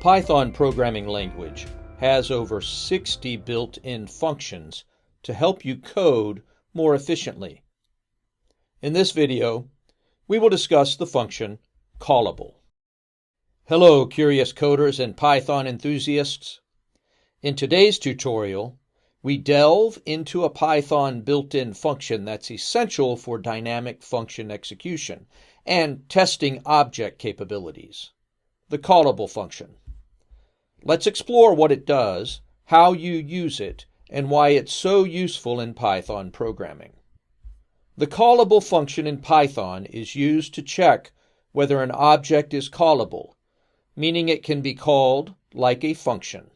Python programming language has over 60 built-in functions to help you code more efficiently. In this video, we will discuss the function callable. Hello, curious coders and Python enthusiasts. In today's tutorial, we delve into a Python built-in function that's essential for dynamic function execution and testing object capabilities, the callable function. Let's explore what it does, how you use it, and why it's so useful in Python programming. The callable function in Python is used to check whether an object is callable, meaning it can be called like a function.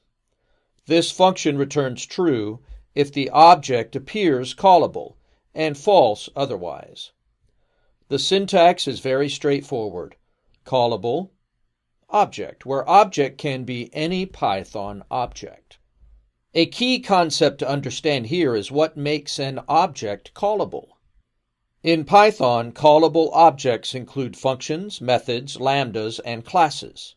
This function returns true if the object appears callable and false otherwise. The syntax is very straightforward. Callable, object, where object can be any Python object. A key concept to understand here is what makes an object callable. In Python, callable objects include functions, methods, lambdas, and classes.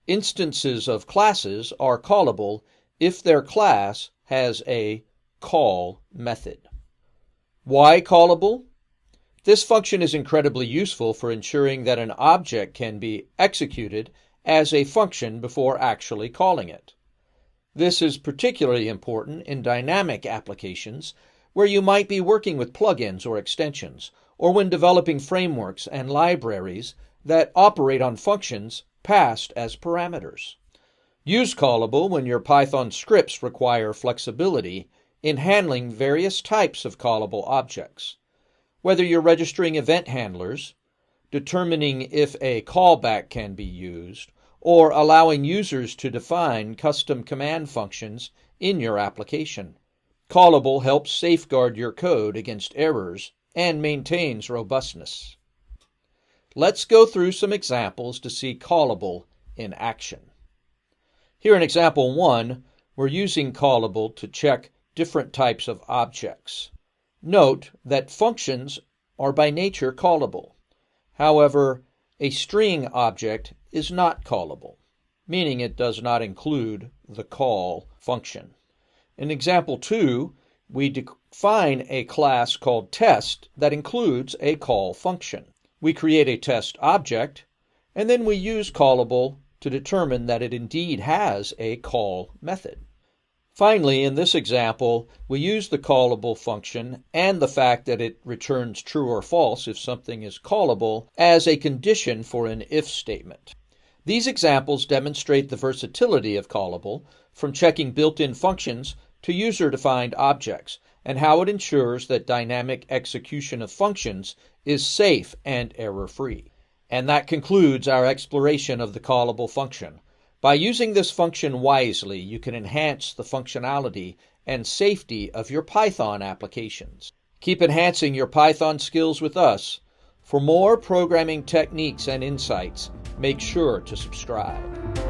Instances of classes are callable if their class has a call method. Why callable? This function is incredibly useful for ensuring that an object can be executed as a function before actually calling it. This is particularly important in dynamic applications where you might be working with plugins or extensions, or when developing frameworks and libraries that operate on functions passed as parameters. Use callable when your Python scripts require flexibility in handling various types of callable objects. Whether you're registering event handlers, determining if a callback can be used, or allowing users to define custom command functions in your application. Callable helps safeguard your code against errors and maintains robustness. Let's go through some examples to see callable in action. Here in example 1, we're using callable to check different types of objects. Note that functions are by nature callable. However, a string object is not callable, meaning it does not include the call function. In example 2, we define a class called test that includes a call function. We create a test object, and then we use callable to determine that it indeed has a call method. Finally, in this example, we use the callable function and the fact that it returns true or false if something is callable as a condition for an if statement. These examples demonstrate the versatility of callable, from checking built-in functions to user-defined objects, and how it ensures that dynamic execution of functions is safe and error-free. And that concludes our exploration of the callable function. By using this function wisely, you can enhance the functionality and safety of your Python applications. Keep enhancing your Python skills with us. For more programming techniques and insights, make sure to subscribe.